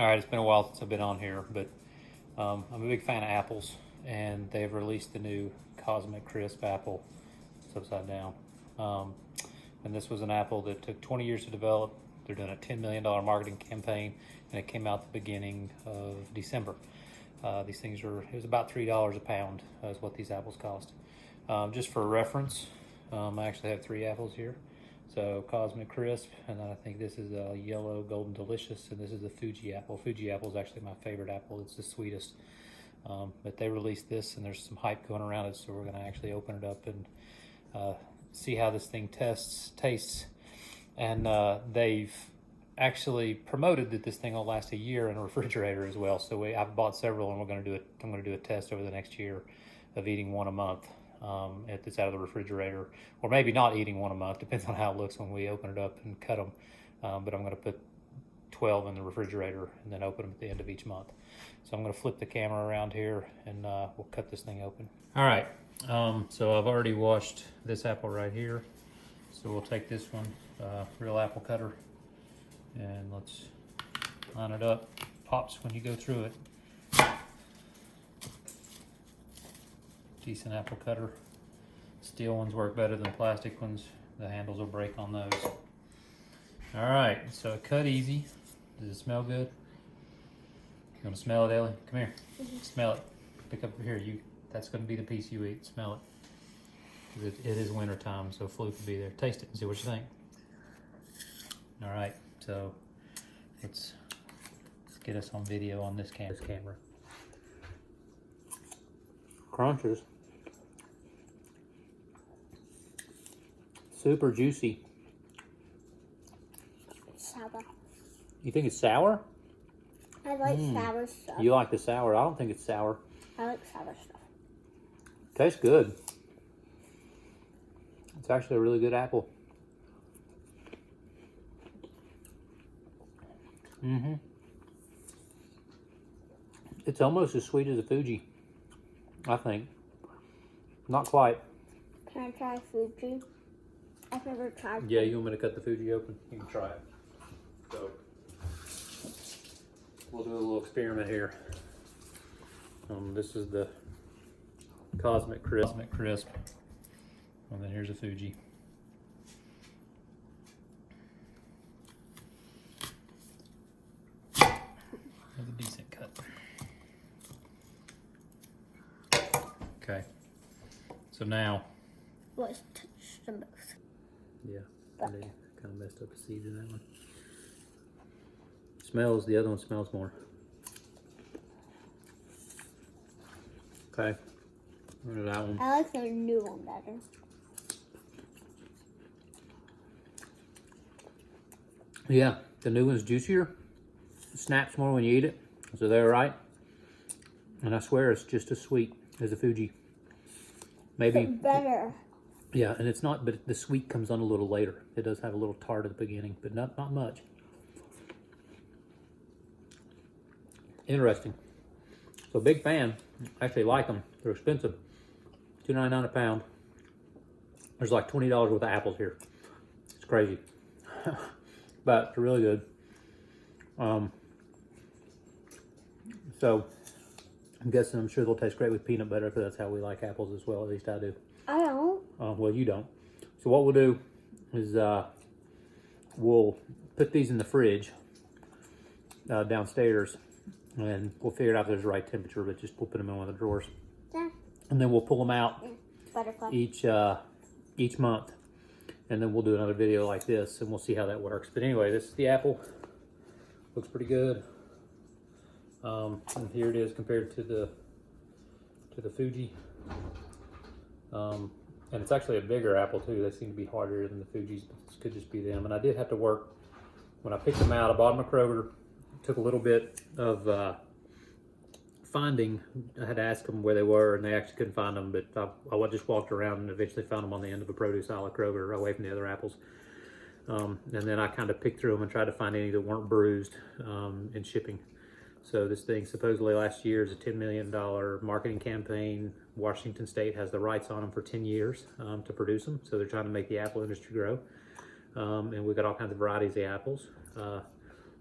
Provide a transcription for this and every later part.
All right, it's been a while since I've been on here, but I'm a big fan of apples, and they've released the new Cosmic Crisp apple. It's upside down. And this was an apple that took 20 years to develop. They're doing a $10 million marketing campaign, and it came out the beginning of December. These things it was about $3 a pound is what these apples cost. Just for reference, I actually have 3 apples here. So Cosmic Crisp, and then I think this is a yellow Golden Delicious, and this is the Fuji apple. Fuji apple is actually my favorite apple. It's the sweetest. But they released this, and there's some hype going around it, so we're going to actually open it up and see how this thing tastes. And they've actually promoted that this thing will last a year in a refrigerator as well. So I've bought several, and I'm going to do a test over the next year of eating one a month. If it's out of the refrigerator, or maybe not eating one a month, depends on how it looks when we open it up and cut them. But I'm going to put 12 in the refrigerator and then open them at the end of each month. So I'm going to flip the camera around here, and we'll cut this thing open. All right, so I've already washed this apple right here. So we'll take this one, real apple cutter, and let's line it up. Pops when you go through it. Decent apple cutter. Steel ones work better than plastic ones. The handles will break on those. All right, so cut easy. Does it smell good? You want to smell it, Ellie? Come here. Smell it. Pick up here. That's going to be the piece you eat. Smell it. It is winter time, so Fluke will be there. Taste it and see what you think. All right, so let's get us on video on this camera. Crunches. Super juicy. It's sour. You think it's sour? I like sour stuff. You like the sour. I don't think it's sour. I like sour stuff. Tastes good. It's actually a really good apple. It's almost as sweet as a Fuji, I think. Not quite. Can I try Fuji? I've never tried. Yeah, you want me to cut the Fuji open? You can try it. So, we'll do a little experiment here. This is the Cosmic Crisp. And then here's a Fuji. That's a decent cut. Okay. So now. Let's touch them both. Yeah, they kind of messed up the seeds in that one. The other one smells more. Okay, look at that one. I like the new one better. Yeah, the new one's juicier. It snaps more when you eat it, so they're right. And I swear it's just as sweet as the Fuji. Maybe it's better. Yeah, and it's not, but the sweet comes on a little later. It does have a little tart at the beginning, but not much. Interesting. So big fan. I actually like them. They're expensive. $2.99 a pound. There's like $20 worth of apples here. It's crazy. But they're really good. So I'm sure they'll taste great with peanut butter, because that's how we like apples as well. At least I do. I don't. Well, you don't. So what we'll do is we'll put these in the fridge downstairs, and we'll figure it out if there's the right temperature, but we'll put them in one of the drawers. Yeah. And then we'll pull them out Butterfly. each month, and then we'll do another video like this, and we'll see how that works. But anyway, this is the apple. Looks pretty good. And here it is compared to the Fuji. And it's actually a bigger apple too. They seem to be harder than the Fuji's, but this could just be them. And I did have to work, when I picked them out, I bought them at Kroger. Took a little bit of finding. I had to ask them where they were, and they actually couldn't find them, but I just walked around and eventually found them on the end of a produce aisle at Kroger, away from the other apples. And then I kind of picked through them and tried to find any that weren't bruised in shipping. So this thing supposedly last year is a $10 million marketing campaign. Washington State has the rights on them for 10 years to produce them. So they're trying to make the apple industry grow. And we've got all kinds of varieties of apples.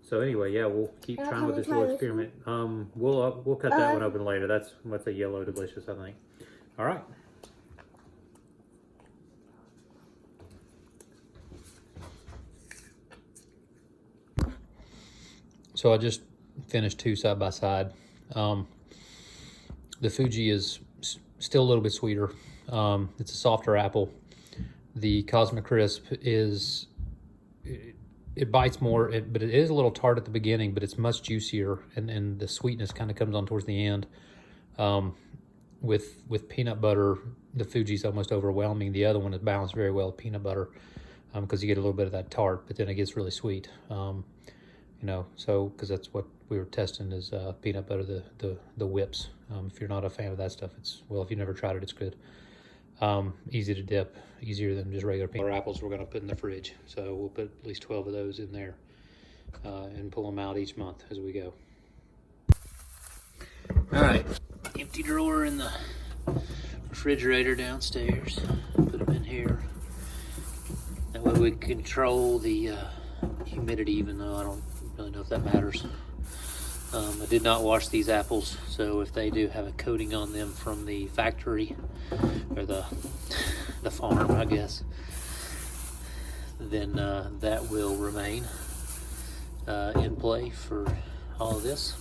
So anyway, yeah, we'll keep Now trying can with we this try little this one? experiment. We'll cut that one open later. That's a yellow delicious, I think. All right. So I just finished two side by side. The Fuji is still a little bit sweeter. It's a softer apple. The Cosmic Crisp is, it bites more, but it is a little tart at the beginning, but it's much juicier, and the sweetness kind of comes on towards the end. With peanut butter, the Fuji's almost overwhelming. The other one is balanced very well with peanut butter, because you get a little bit of that tart, but then it gets really sweet. You know, so because that's what we were testing is peanut butter, the whips. If you're not a fan of that stuff, well, if you've never tried it, it's good. Easy to dip, easier than just regular peanut butter. Apples we're going to put in the fridge, so we'll put at least 12 of those in there and pull them out each month as we go. All right, empty drawer in the refrigerator downstairs. Put them in here. That way we control the humidity, even though I don't really know if that matters. I did not wash these apples, so if they do have a coating on them from the factory or the farm, I guess, then that will remain in play for all of this.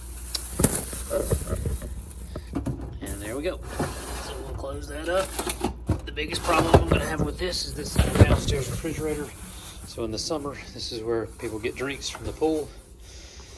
And there we go. So we'll close that up. The biggest problem I'm going to have with this is this downstairs refrigerator. So in the summer, this is where people get drinks from the pool.